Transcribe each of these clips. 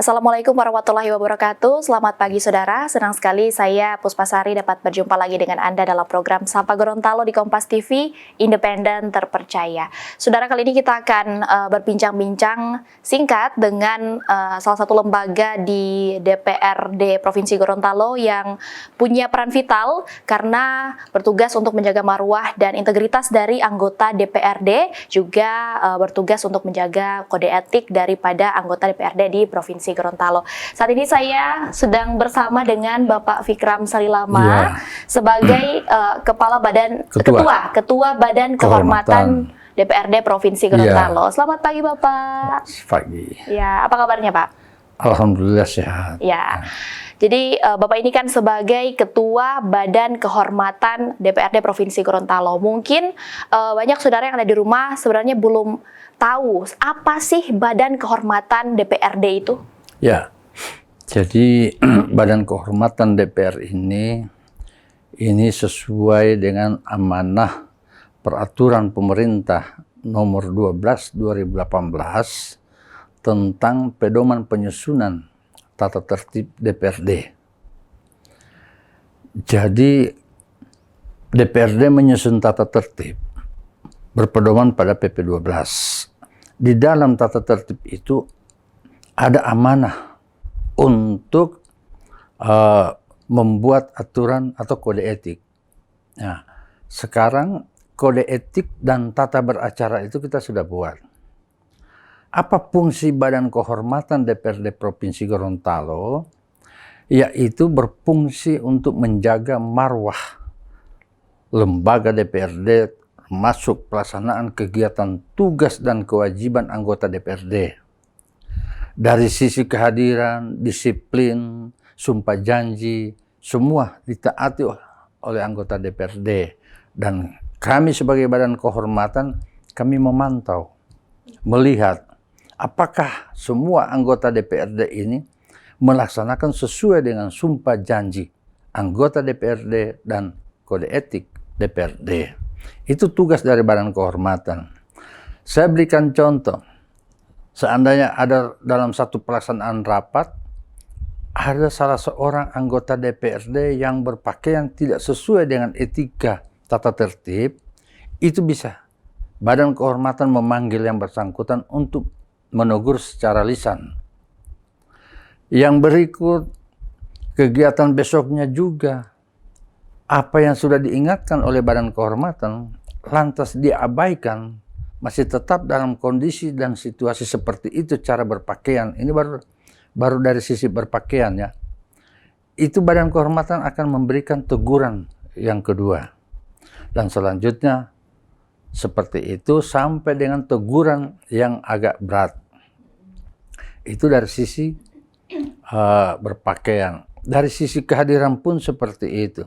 Assalamualaikum warahmatullahi wabarakatuh. Selamat pagi saudara. Senang sekali saya Puspasari dapat berjumpa lagi dengan Anda dalam program Sapa Gorontalo di Kompas TV, independen terpercaya. Saudara, kali ini kita akan berbincang-bincang singkat dengan salah satu lembaga di DPRD Provinsi Gorontalo yang punya peran vital karena bertugas untuk menjaga marwah dan integritas dari anggota DPRD, juga bertugas untuk menjaga kode etik daripada anggota DPRD di Provinsi Gorontalo. Saat ini saya sedang bersama dengan Bapak Fikram Salilama sebagai Kepala Badan Ketua Badan Kehormatan DPRD Provinsi Gorontalo. Selamat pagi Bapak. Pagi. Ya, apa kabarnya Pak? Alhamdulillah sehat. Ya. Jadi Bapak ini kan sebagai Ketua Badan Kehormatan DPRD Provinsi Gorontalo. Mungkin banyak saudara yang ada di rumah sebenarnya belum tahu apa sih Badan Kehormatan DPRD itu? Ya, jadi Badan Kehormatan DPR ini sesuai dengan amanah Peraturan Pemerintah Nomor 12 2018 tentang pedoman penyusunan tata tertib DPRD. Jadi DPRD menyusun tata tertib berpedoman pada PP 12. Di dalam tata tertib itu ada amanah untuk membuat aturan atau kode etik. Nah, sekarang kode etik dan tata beracara itu kita sudah buat. Apa fungsi Badan Kehormatan DPRD Provinsi Gorontalo? Yaitu berfungsi untuk menjaga marwah lembaga DPRD, masuk pelaksanaan kegiatan tugas dan kewajiban anggota DPRD. Dari sisi kehadiran, disiplin, sumpah janji, semua ditaati oleh anggota DPRD. Dan kami sebagai Badan Kehormatan, kami memantau, melihat apakah semua anggota DPRD ini melaksanakan sesuai dengan sumpah janji anggota DPRD dan kode etik DPRD. Itu tugas dari Badan Kehormatan. Saya berikan contoh. Seandainya ada dalam satu pelaksanaan rapat, ada salah seorang anggota DPRD yang berpakaian tidak sesuai dengan etika tata tertib, itu bisa Badan Kehormatan memanggil yang bersangkutan untuk menegur secara lisan. Yang berikut, kegiatan besoknya juga, apa yang sudah diingatkan oleh Badan Kehormatan, lantas diabaikan, masih tetap dalam kondisi dan situasi seperti itu cara berpakaian. Ini baru dari sisi berpakaian ya. Itu Badan Kehormatan akan memberikan teguran yang kedua. Dan selanjutnya seperti itu sampai dengan teguran yang agak berat. Itu dari sisi berpakaian. Dari sisi kehadiran pun seperti itu.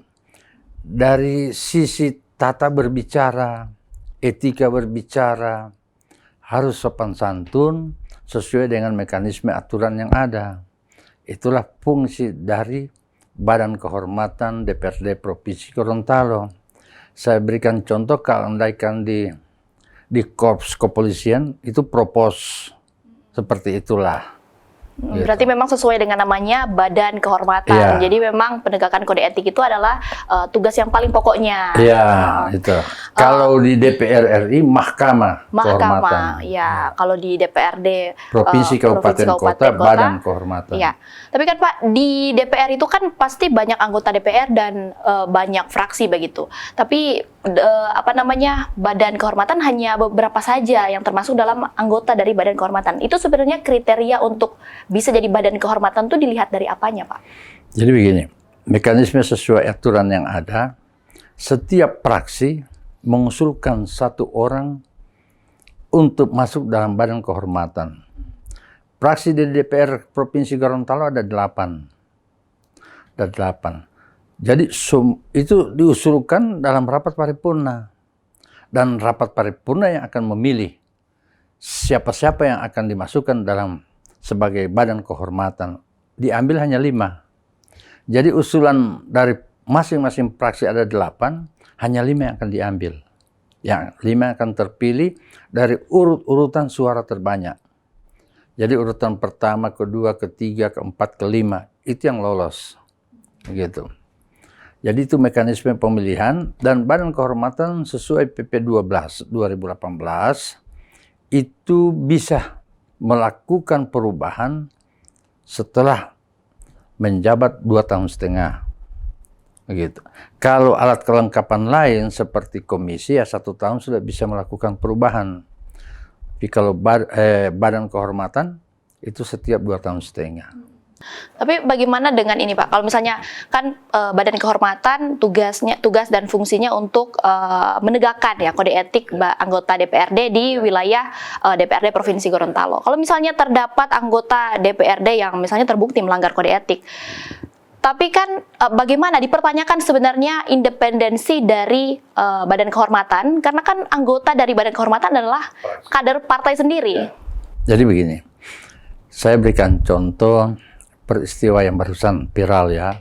Dari sisi tata berbicara, etika berbicara, harus sopan santun sesuai dengan mekanisme aturan yang ada. Itulah fungsi dari Badan Kehormatan DPRD Provinsi Gorontalo. Saya berikan contoh, kalau andaikan di Korps Kepolisian itu propos seperti itulah. Berarti memang sesuai dengan namanya Badan Kehormatan. Jadi memang penegakan kode etik itu adalah tugas yang paling pokoknya. Itu. Kalau di DPR RI Mahkamah Kehormatan. Ya. Kalau di DPRD Provinsi Kabupaten Kota Badan Kehormatan. Ya. Tapi kan Pak, di DPR itu kan pasti banyak anggota DPR dan banyak fraksi begitu. Tapi Badan Kehormatan hanya beberapa saja yang termasuk dalam anggota dari Badan Kehormatan. Itu sebenarnya kriteria untuk bisa jadi Badan Kehormatan itu dilihat dari apanya, Pak? Jadi begini, mekanisme sesuai aturan yang ada, setiap fraksi mengusulkan satu orang untuk masuk dalam Badan Kehormatan. Fraksi di DPR Provinsi Gorontalo ada 8. Jadi itu diusulkan dalam rapat paripurna. Dan rapat paripurna yang akan memilih siapa-siapa yang akan dimasukkan dalam sebagai Badan Kehormatan. Diambil hanya 5. Jadi usulan dari masing-masing fraksi ada 8, hanya 5 yang akan diambil. Yang 5 akan terpilih dari urutan suara terbanyak. Jadi urutan pertama, kedua, ketiga, keempat, kelima itu yang lolos, gitu. Jadi itu mekanisme pemilihan, dan Badan Kehormatan sesuai PP 12 2018 itu bisa melakukan perubahan setelah menjabat 2,5 tahun. Gitu. Kalau alat kelengkapan lain seperti komisi ya 1 tahun sudah bisa melakukan perubahan. Tapi kalau Badan Kehormatan itu setiap 2,5 tahun. Tapi bagaimana dengan ini Pak? Kalau misalnya kan Badan Kehormatan tugas dan fungsinya untuk menegakkan ya kode etik anggota DPRD di wilayah DPRD Provinsi Gorontalo. Kalau misalnya terdapat anggota DPRD yang misalnya terbukti melanggar kode etik, tapi kan bagaimana dipertanyakan sebenarnya independensi dari Badan Kehormatan, karena kan anggota dari Badan Kehormatan adalah kader partai sendiri. Jadi begini, saya berikan contoh peristiwa yang barusan viral ya.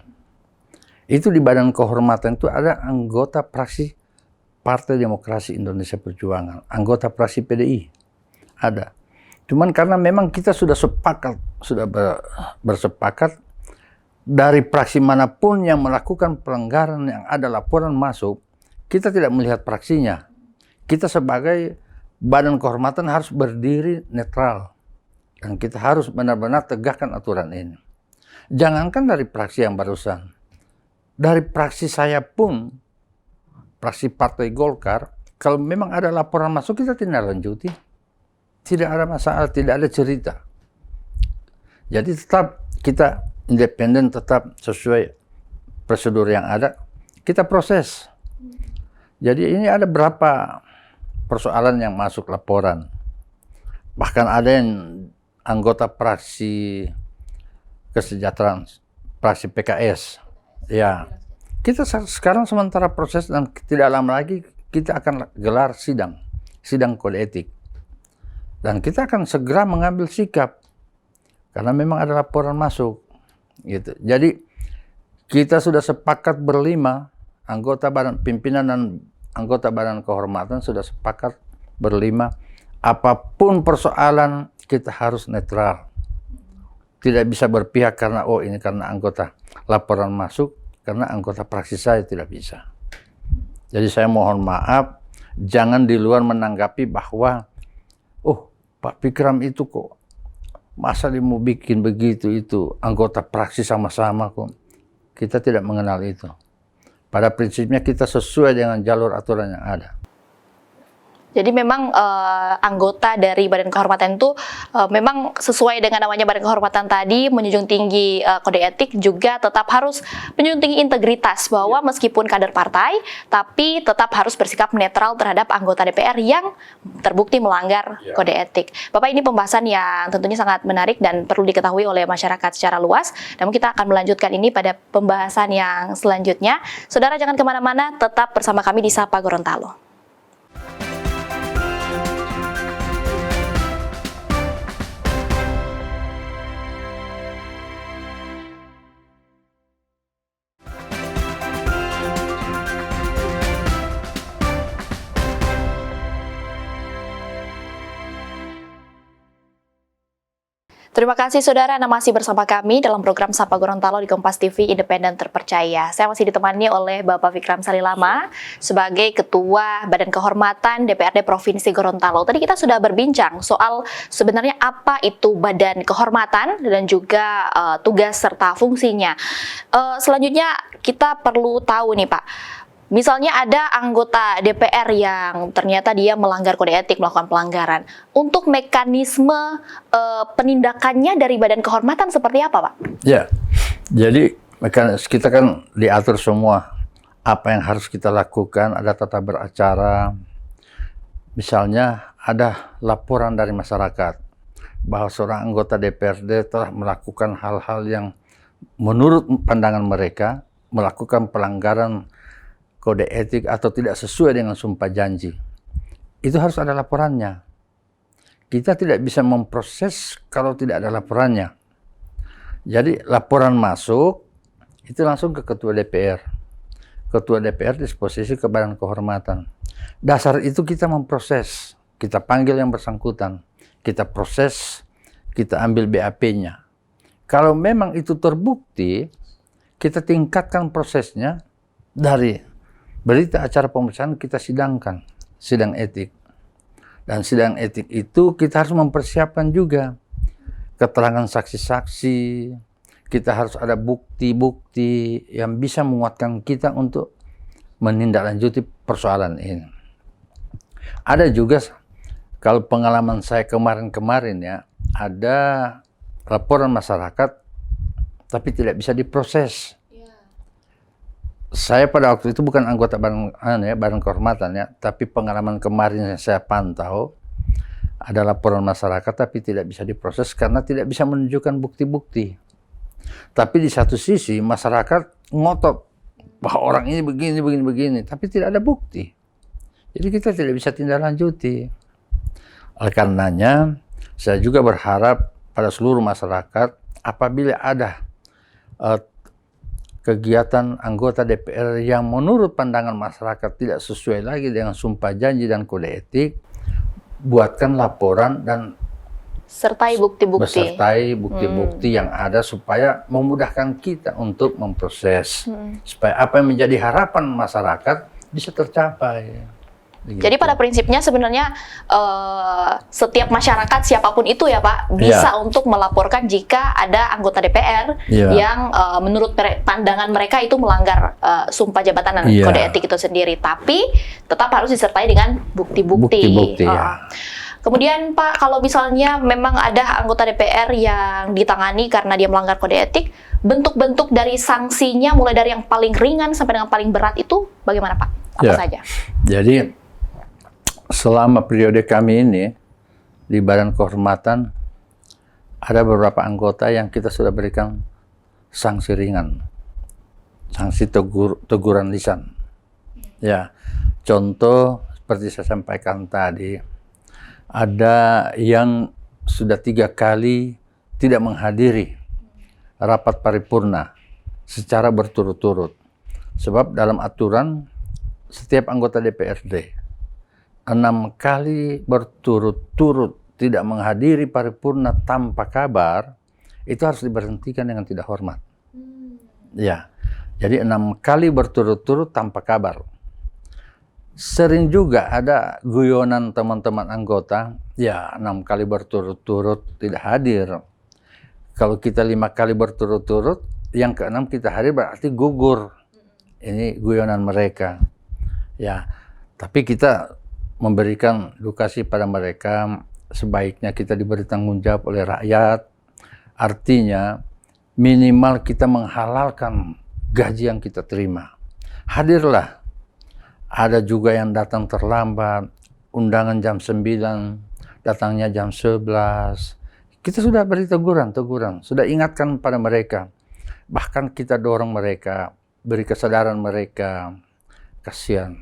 Itu di Badan Kehormatan itu ada anggota praksi Partai Demokrasi Indonesia Perjuangan, anggota praksi PDI, ada. Cuman karena memang kita sudah bersepakat, dari praksi manapun yang melakukan pelanggaran yang ada laporan masuk, kita tidak melihat praksinya. Kita sebagai Badan Kehormatan harus berdiri netral. Dan kita harus benar-benar tegakkan aturan ini. Jangankan dari praksi yang barusan. Dari praksi saya pun, praksi Partai Golkar, kalau memang ada laporan masuk, kita tidak lanjuti. Tidak ada masalah, tidak ada cerita. Jadi tetap kita independen, tetap sesuai prosedur yang ada, kita proses. Jadi ini ada berapa persoalan yang masuk laporan. Bahkan ada yang anggota praksi kesejahteraan, praksi PKS. Ya, kita sekarang sementara proses dan tidak lama lagi kita akan gelar sidang kode etik. Dan kita akan segera mengambil sikap karena memang ada laporan masuk. Gitu. Jadi kita sudah sepakat berlima, anggota badan pimpinan dan anggota Badan Kehormatan sudah sepakat berlima, apapun persoalan kita harus netral. Tidak bisa berpihak karena ini karena anggota laporan masuk, karena anggota praksi saya tidak bisa. Jadi saya mohon maaf, jangan di luar menanggapi bahwa Pak Fikram itu kok masa dia mau bikin begitu, itu anggota praksi sama-sama kok. Kita tidak mengenal itu. Pada prinsipnya kita sesuai dengan jalur aturan yang ada. Jadi memang anggota dari Badan Kehormatan itu memang sesuai dengan namanya Badan Kehormatan tadi, menjunjung tinggi kode etik, juga tetap harus menjunjung tinggi integritas, bahwa meskipun kader partai, tapi tetap harus bersikap netral terhadap anggota DPR yang terbukti melanggar kode etik. Bapak, ini pembahasan yang tentunya sangat menarik dan perlu diketahui oleh masyarakat secara luas. Namun kita akan melanjutkan ini pada pembahasan yang selanjutnya. Saudara jangan kemana-mana, tetap bersama kami di Sapa Gorontalo. Terima kasih saudara, Anda masih bersama kami dalam program Sapa Gorontalo di Kompas TV Independen Terpercaya. Saya masih ditemani oleh Bapak Fikram Salilama sebagai Ketua Badan Kehormatan DPRD Provinsi Gorontalo. Tadi kita sudah berbincang soal sebenarnya apa itu Badan Kehormatan dan juga tugas serta fungsinya. Selanjutnya kita perlu tahu nih Pak, misalnya ada anggota DPR yang ternyata dia melanggar kode etik, melakukan pelanggaran. Untuk mekanisme penindakannya dari Badan Kehormatan seperti apa, Pak? Ya, jadi kita kan diatur semua apa yang harus kita lakukan, ada tata beracara. Misalnya ada laporan dari masyarakat bahwa seorang anggota DPRD telah melakukan hal-hal yang menurut pandangan mereka melakukan pelanggaran kode etik atau tidak sesuai dengan sumpah janji. Itu harus ada laporannya. Kita tidak bisa memproses kalau tidak ada laporannya. Jadi laporan masuk, itu langsung ke Ketua DPR. Ketua DPR disposisi ke Badan Kehormatan. Dasar itu kita memproses. Kita panggil yang bersangkutan. Kita proses, kita ambil BAP-nya. Kalau memang itu terbukti, kita tingkatkan prosesnya dari berita acara pemeriksaan kita sidangkan, sidang etik. Dan sidang etik itu kita harus mempersiapkan juga keterangan saksi-saksi, kita harus ada bukti-bukti yang bisa menguatkan kita untuk menindaklanjuti persoalan ini. Ada juga, kalau pengalaman saya kemarin-kemarin ya, ada laporan masyarakat tapi tidak bisa diproses. Saya pada waktu itu bukan anggota Badan Kehormatan ya, tapi pengalaman kemarin yang saya pantau, ada laporan masyarakat tapi tidak bisa diproses karena tidak bisa menunjukkan bukti-bukti. Tapi di satu sisi masyarakat ngotot bahwa orang ini begini, tapi tidak ada bukti. Jadi kita tidak bisa tindak lanjuti. Oleh karenanya, saya juga berharap pada seluruh masyarakat, apabila ada kegiatan anggota DPR yang menurut pandangan masyarakat tidak sesuai lagi dengan sumpah janji dan kode etik, buatkan laporan dan Sertai bukti-bukti. besertai bukti-bukti yang ada supaya memudahkan kita untuk memproses. Supaya apa yang menjadi harapan masyarakat bisa tercapai. Jadi pada prinsipnya sebenarnya setiap masyarakat siapapun itu ya Pak bisa untuk melaporkan jika ada anggota DPR yang menurut pandangan mereka itu melanggar sumpah jabatan dan kode etik itu sendiri, tapi tetap harus disertai dengan bukti-bukti. Kemudian Pak, kalau misalnya memang ada anggota DPR yang ditangani karena dia melanggar kode etik, bentuk-bentuk dari sanksinya mulai dari yang paling ringan sampai dengan paling berat itu bagaimana Pak? Apa saja? Jadi selama periode kami ini di Badan Kehormatan ada beberapa anggota yang kita sudah berikan sanksi ringan, sanksi teguran lisan. Ya, contoh seperti saya sampaikan tadi, ada yang sudah 3 kali tidak menghadiri rapat paripurna secara berturut-turut. Sebab dalam aturan setiap anggota DPRD 6 kali berturut-turut tidak menghadiri paripurna tanpa kabar, itu harus diberhentikan dengan tidak hormat. Ya, jadi 6 kali berturut-turut tanpa kabar. Sering juga ada guyonan teman-teman anggota, ya 6 kali berturut-turut tidak hadir. Kalau kita 5 kali berturut-turut, yang ke-6 kita hadir berarti gugur. Ini guyonan mereka. Ya, tapi kita memberikan edukasi pada mereka, sebaiknya kita diberi tanggung jawab oleh rakyat. Artinya minimal kita menghalalkan gaji yang kita terima. Hadirlah. Ada juga yang datang terlambat, undangan jam 9, datangnya jam 11. Kita sudah beri teguran, sudah ingatkan pada mereka. Bahkan kita dorong mereka, beri kesadaran mereka. Kasihan.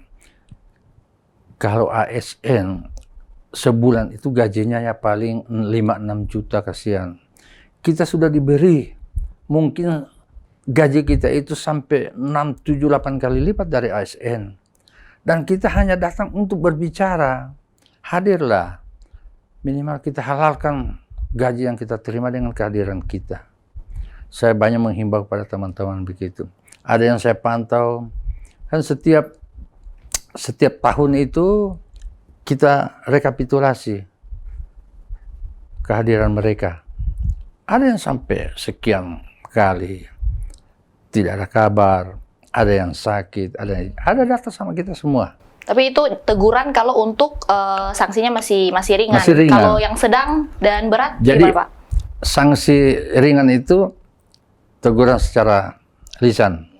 Kalau ASN sebulan itu gajinya ya paling 5-6 juta, kasihan. Kita sudah diberi, mungkin gaji kita itu sampai 6, 7, 8 kali lipat dari ASN. Dan kita hanya datang untuk berbicara. Hadirlah. Minimal kita halalkan gaji yang kita terima dengan kehadiran kita. Saya banyak menghimbau pada teman-teman begitu. Ada yang saya pantau, kan setiap tahun itu kita rekapitulasi kehadiran mereka. Ada yang sampai sekian kali tidak ada kabar, ada yang sakit, ada data sama kita semua. Tapi itu teguran kalau untuk sanksinya masih ringan. Masih ringan. Kalau yang sedang dan berat jadi, gimana Pak? Sanksi ringan itu teguran secara lisan.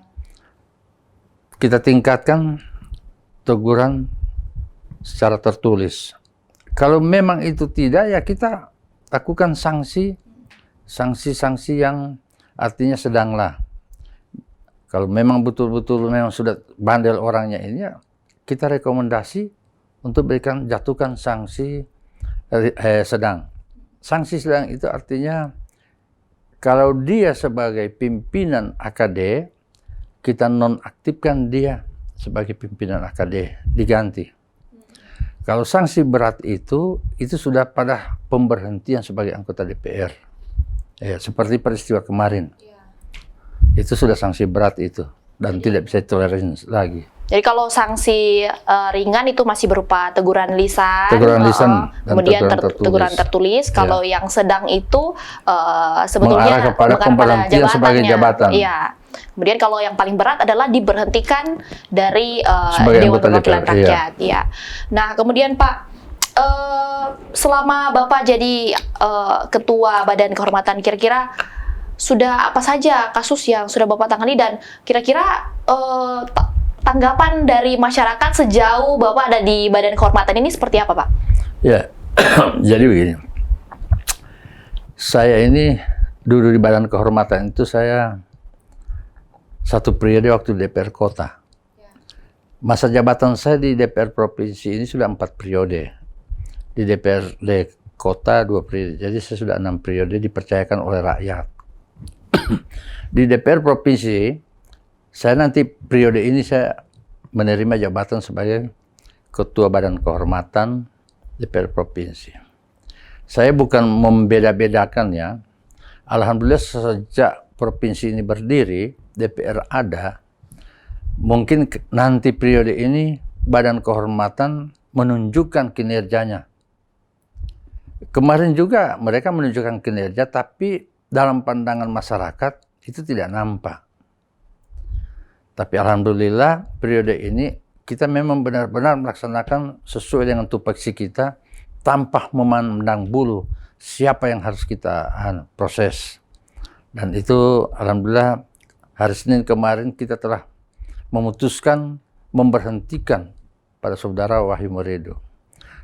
Kita tingkatkan teguran secara tertulis. Kalau memang itu tidak, ya kita lakukan sanksi yang artinya sedanglah. Kalau memang betul-betul memang sudah bandel orangnya ini, ya kita rekomendasi untuk jatuhkan sanksi sedang. Sanksi sedang itu artinya kalau dia sebagai pimpinan AKD, kita nonaktifkan dia sebagai pimpinan AKD, diganti. Kalau sanksi berat itu sudah pada pemberhentian sebagai anggota DPR. Ya, seperti peristiwa kemarin. Itu sudah sanksi berat itu dan tidak bisa ditoleransi lagi. Jadi kalau sanksi ringan itu masih berupa teguran lisan, dan kemudian teguran tertulis. Kalau yang sedang itu sebetulnya mengarah kepada pemberhentian sebagai jabatan. Iya. Kemudian kalau yang paling berat adalah diberhentikan dari sebagai Dewan anggota Perwakilan DPR, Rakyat. Iya. Nah, kemudian Pak, selama Bapak jadi Ketua Badan Kehormatan, kira-kira sudah apa saja kasus yang sudah Bapak tangani dan kira-kira tanggapan dari masyarakat sejauh Bapak ada di Badan Kehormatan ini seperti apa, Pak? Ya, jadi begini. Saya ini dulu di Badan Kehormatan itu saya satu periode waktu di DPR Kota. Masa jabatan saya di DPR Provinsi ini sudah 4 periode. Di DPRD Kota 2 periode. Jadi saya sudah 6 periode dipercayakan oleh rakyat. Di DPR Provinsi, saya nanti periode ini saya menerima jabatan sebagai Ketua Badan Kehormatan DPR Provinsi. Saya bukan membeda-bedakan ya. Alhamdulillah sejak provinsi ini berdiri, DPR ada, mungkin nanti periode ini Badan Kehormatan menunjukkan kinerjanya. Kemarin juga mereka menunjukkan kinerja, tapi dalam pandangan masyarakat itu tidak nampak. Tapi alhamdulillah periode ini kita memang benar-benar melaksanakan sesuai dengan tupoksi kita tanpa memandang bulu siapa yang harus kita proses. Dan itu alhamdulillah hari Senin kemarin kita telah memutuskan memberhentikan pada saudara Wahyu Murido.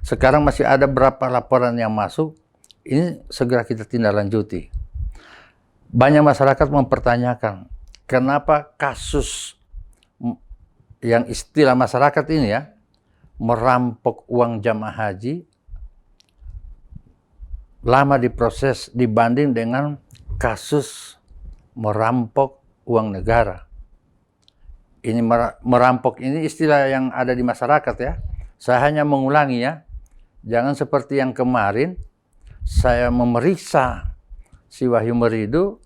Sekarang masih ada beberapa laporan yang masuk, ini segera kita tindak lanjuti. Banyak masyarakat mempertanyakan, kenapa kasus yang istilah masyarakat ini ya, merampok uang jamaah haji, lama diproses dibanding dengan kasus merampok uang negara. Ini merampok ini istilah yang ada di masyarakat ya. Saya hanya mengulangi ya. Jangan seperti yang kemarin saya memeriksa si Wahyu Murido,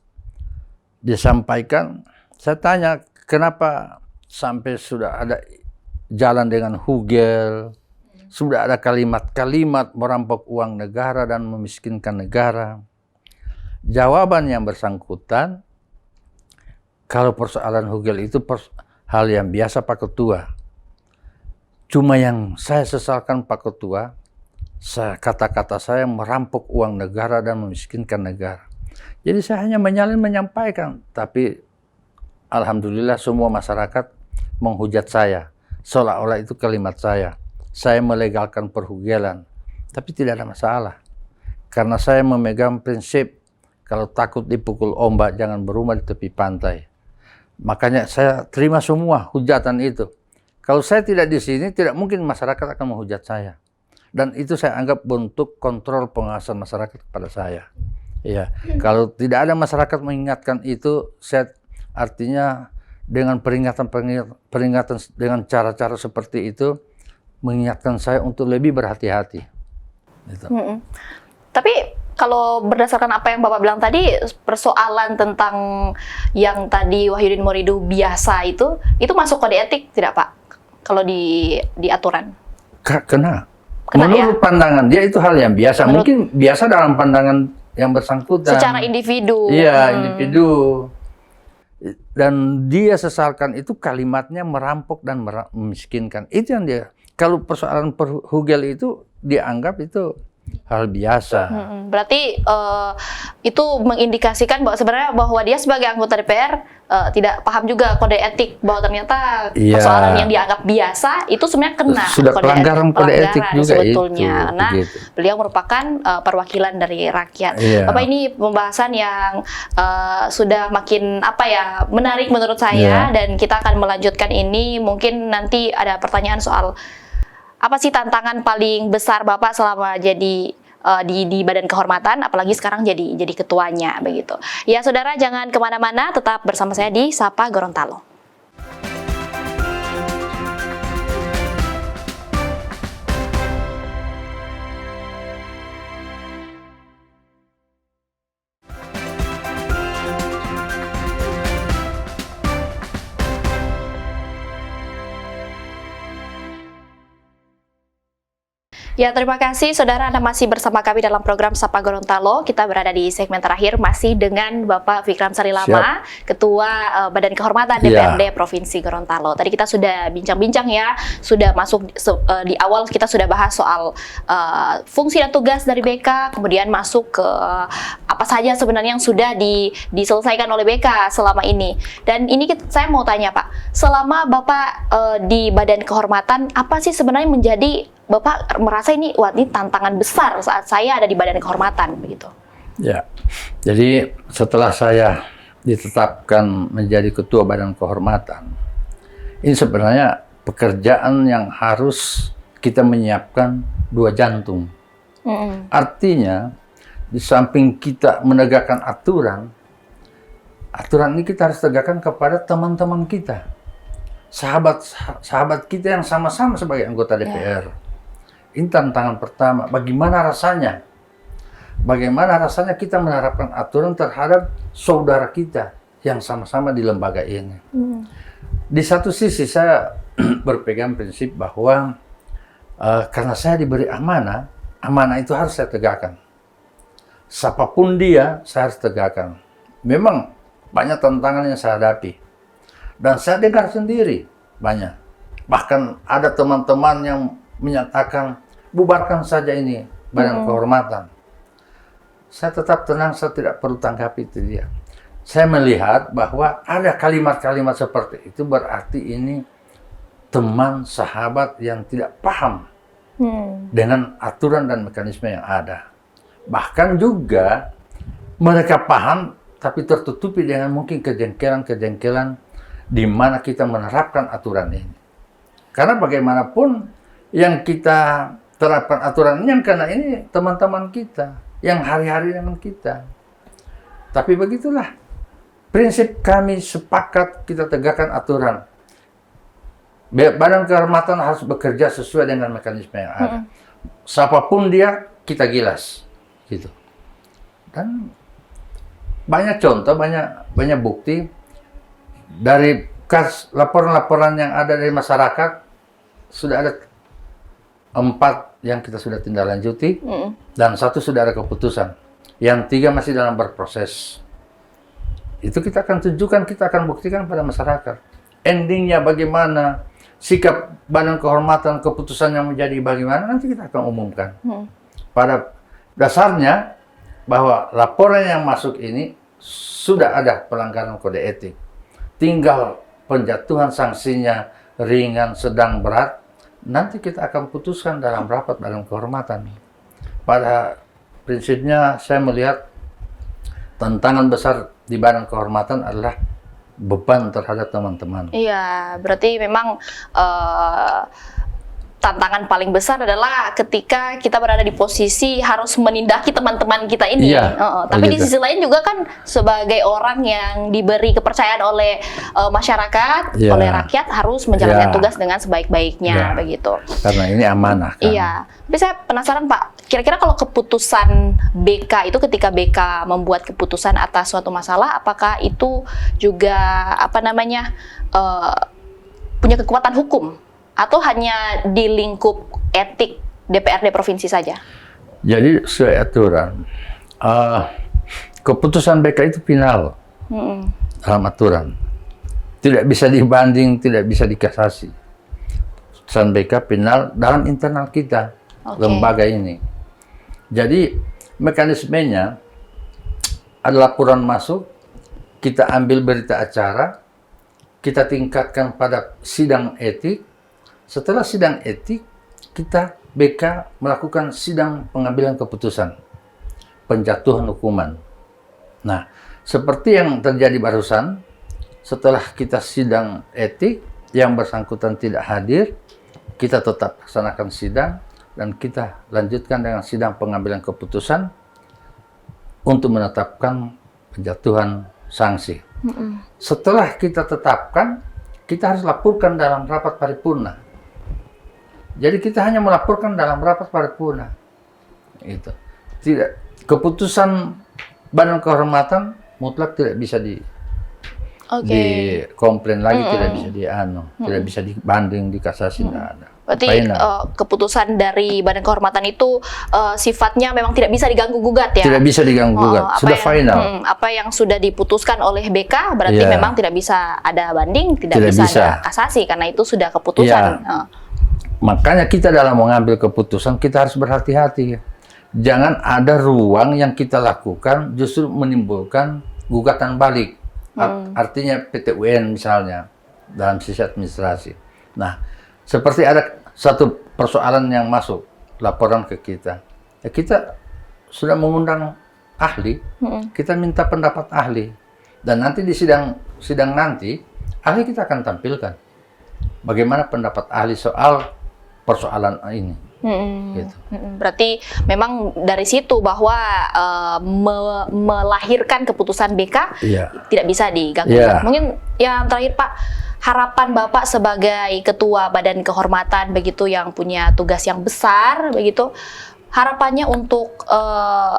disampaikan, saya tanya kenapa sampai sudah ada jalan dengan hugel, sudah ada kalimat-kalimat merampok uang negara dan memiskinkan negara. Jawaban yang bersangkutan, kalau persoalan hugel itu hal yang biasa Pak Ketua. Cuma yang saya sesalkan Pak Ketua, kata-kata saya merampok uang negara dan memiskinkan negara. Jadi saya hanya menyampaikan, tapi alhamdulillah semua masyarakat menghujat saya, seolah-olah itu kalimat saya. Saya melegalkan perhugelan, tapi tidak ada masalah. Karena saya memegang prinsip, kalau takut dipukul ombak, jangan berumah di tepi pantai. Makanya saya terima semua hujatan itu. Kalau saya tidak di sini, tidak mungkin masyarakat akan menghujat saya. Dan itu saya anggap bentuk kontrol pengawasan masyarakat kepada saya. Ya, kalau tidak ada masyarakat mengingatkan itu, saya artinya dengan peringatan dengan cara-cara seperti itu, mengingatkan saya untuk lebih berhati-hati. Gitu. Tapi kalau berdasarkan apa yang Bapak bilang tadi, persoalan tentang yang tadi Wahyudin Murido biasa itu masuk kode etik tidak Pak? Kalau di aturan? Kena menurut pandangan dia itu hal yang biasa. Mungkin biasa dalam pandangan yang bersangkutan. Secara individu. Iya, individu. Dan dia sesalkan itu kalimatnya merampok dan memiskinkan. Itu yang dia. Kalau persoalan perhugel itu dianggap itu hal biasa. Berarti itu mengindikasikan bahwa sebenarnya bahwa dia sebagai anggota DPR tidak paham juga kode etik, bahwa ternyata persoalan yang dianggap biasa itu sebenarnya kena sudah pelanggaran kode etik juga sebetulnya. Itu, karena begitu. Beliau merupakan perwakilan dari rakyat. Bapak, ini pembahasan yang sudah makin menarik menurut saya, dan kita akan melanjutkan ini. Mungkin nanti ada pertanyaan soal apa sih tantangan paling besar Bapak selama jadi di Badan Kehormatan, apalagi sekarang jadi ketuanya begitu. Ya saudara, jangan kemana-mana, tetap bersama saya di Sapa Gorontalo. Ya, terima kasih Saudara, Anda masih bersama kami dalam program Sapa Gorontalo. Kita berada di segmen terakhir masih dengan Bapak Vikram Sarilama, Ketua Badan Kehormatan DPRD Provinsi Gorontalo. Tadi kita sudah bincang-bincang ya, sudah masuk di awal kita sudah bahas soal fungsi dan tugas dari BK, kemudian masuk ke apa saja sebenarnya yang sudah diselesaikan oleh BK selama ini. Dan ini saya mau tanya Pak, selama Bapak di Badan Kehormatan, apa sih sebenarnya menjadi Bapak merasa ini, wah ini tantangan besar saat saya ada di Badan Kehormatan begitu? Ya, jadi setelah saya ditetapkan menjadi Ketua Badan Kehormatan, ini sebenarnya pekerjaan yang harus kita menyiapkan dua jantung. Artinya, di samping kita menegakkan aturan ini kita harus tegakkan kepada teman-teman kita, sahabat kita yang sama-sama sebagai anggota DPR. Ini tantangan pertama. Bagaimana rasanya? Bagaimana rasanya kita menerapkan aturan terhadap saudara kita yang sama-sama di lembaga ini? Di satu sisi saya berpegang prinsip bahwa karena saya diberi amanah itu harus saya tegakkan. Siapapun dia, saya harus tegakkan. Memang banyak tantangan yang saya hadapi. Dan saya dengar sendiri banyak. Bahkan ada teman-teman yang menyatakan, bubarkan saja ini Badan Kehormatan. Saya tetap tenang, saya tidak perlu tanggapi itu dia. Saya melihat bahwa ada kalimat-kalimat seperti itu berarti ini teman, sahabat yang tidak paham dengan aturan dan mekanisme yang ada. Bahkan juga mereka paham tapi tertutupi dengan mungkin kejengkelan-kejengkelan di mana kita menerapkan aturan ini. Karena bagaimanapun yang kita terapkan aturan ini, karena ini teman-teman kita, yang hari-hari dengan kita. Tapi begitulah, prinsip kami sepakat kita tegakkan aturan. Badan Kehormatan harus bekerja sesuai dengan mekanisme yang ada. Siapapun dia, kita gilas. Gitu. Dan banyak contoh, banyak bukti dari laporan-laporan yang ada dari masyarakat. Sudah ada 4 yang kita sudah tindak lanjuti, dan 1 sudah ada keputusan. Yang 3 masih dalam berproses. Itu kita akan tunjukkan, kita akan buktikan pada masyarakat. Endingnya bagaimana, sikap Badan Kehormatan, keputusannya menjadi bagaimana, nanti kita akan umumkan. Pada dasarnya, bahwa laporan yang masuk ini sudah ada pelanggaran kode etik. Tinggal penjatuhan sanksinya ringan, sedang, berat. Nanti kita akan putuskan dalam rapat Badan Kehormatan. Pada prinsipnya saya melihat tantangan besar di Badan Kehormatan adalah beban terhadap teman-teman. Iya, berarti memang tantangan paling besar adalah ketika kita berada di posisi harus menindaki teman-teman kita ini. Tapi di sisi lain juga kan sebagai orang yang diberi kepercayaan oleh masyarakat, oleh rakyat, harus menjalankan tugas dengan sebaik-baiknya, begitu. Karena ini amanah kan. Iya. Tapi saya penasaran Pak, kira-kira kalau keputusan BK itu, ketika BK membuat keputusan atas suatu masalah, apakah itu juga punya kekuatan hukum? Atau hanya di lingkup etik DPRD provinsi saja? Jadi sesuai aturan, keputusan BK itu final dalam aturan. Tidak bisa dibanding, tidak bisa dikasasi. Keputusan BK final dalam internal kita, lembaga ini. Jadi mekanismenya ada laporan masuk, kita ambil berita acara, kita tingkatkan pada sidang etik. Setelah sidang etik, kita BK melakukan sidang pengambilan keputusan, penjatuhan hukuman. Nah, seperti yang terjadi barusan, setelah kita sidang etik, yang bersangkutan tidak hadir, kita tetap laksanakan sidang, dan kita lanjutkan dengan sidang pengambilan keputusan untuk menetapkan penjatuhan sanksi. Setelah kita tetapkan, kita harus laporkan dalam rapat paripurna. Jadi kita hanya melaporkan dalam rapat paripurna. Itu. Tidak, keputusan Badan Kehormatan mutlak tidak bisa dikomplain lagi, tidak bisa tidak bisa dibanding, dikasasi, tidak ada. Berarti final. keputusan dari Badan Kehormatan itu sifatnya memang tidak bisa diganggu gugat ya? Tidak bisa diganggu gugat, sudah final. Apa yang sudah diputuskan oleh BK berarti memang tidak bisa ada banding, tidak bisa ada kasasi karena itu sudah keputusan. Makanya kita dalam mengambil keputusan kita harus berhati-hati. Jangan ada ruang yang kita lakukan justru menimbulkan gugatan balik. Artinya PT UN misalnya dalam sisi administrasi. Nah, seperti ada satu persoalan yang masuk laporan ke kita. Ya, kita sudah mengundang ahli, kita minta pendapat ahli. Dan nanti di sidang nanti, ahli kita akan tampilkan bagaimana pendapat ahli soal persoalan ini. Gitu. Berarti memang dari situ bahwa melahirkan keputusan BK tidak bisa diganggu. Mungkin yang terakhir Pak, harapan Bapak sebagai Ketua Badan Kehormatan begitu yang punya tugas yang besar begitu, harapannya untuk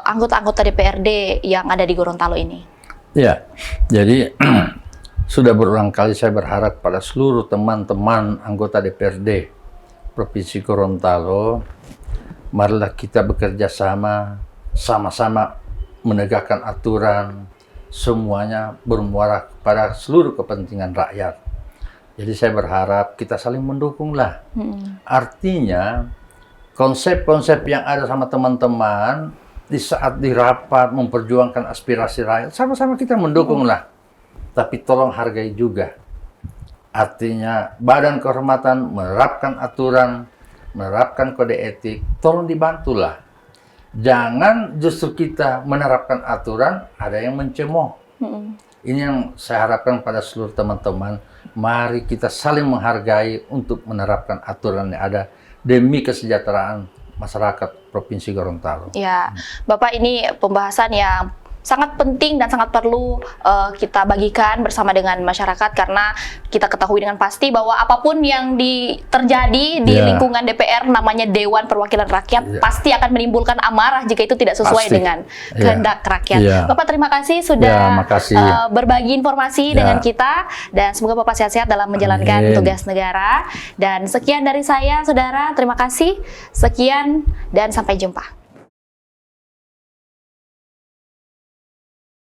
anggota-anggota DPRD yang ada di Gorontalo ini. Ya, jadi sudah berulang kali saya berharap pada seluruh teman-teman anggota DPRD Provinsi Gorontalo, marilah kita bekerja sama-sama menegakkan aturan, semuanya bermuara pada seluruh kepentingan rakyat. Jadi saya berharap kita saling mendukunglah. Artinya konsep-konsep yang ada sama teman-teman di saat di rapat memperjuangkan aspirasi rakyat, sama-sama kita mendukunglah. Tapi tolong hargai juga. Artinya Badan Kehormatan menerapkan aturan, menerapkan kode etik, tolong dibantulah. Jangan justru kita menerapkan aturan, ada yang mencemooh. Ini yang saya harapkan pada seluruh teman-teman. Mari kita saling menghargai untuk menerapkan aturan yang ada demi kesejahteraan masyarakat Provinsi Gorontalo. Ya, Bapak, ini pembahasan yang sangat penting dan sangat perlu kita bagikan bersama dengan masyarakat karena kita ketahui dengan pasti bahwa apapun yang terjadi di lingkungan DPR namanya Dewan Perwakilan Rakyat pasti akan menimbulkan amarah jika itu tidak sesuai dengan kehendak rakyat. Bapak, terima kasih sudah berbagi informasi dengan kita dan semoga Bapak sehat-sehat dalam menjalankan tugas negara. Dan sekian dari saya, Saudara. Terima kasih. Sekian dan sampai jumpa.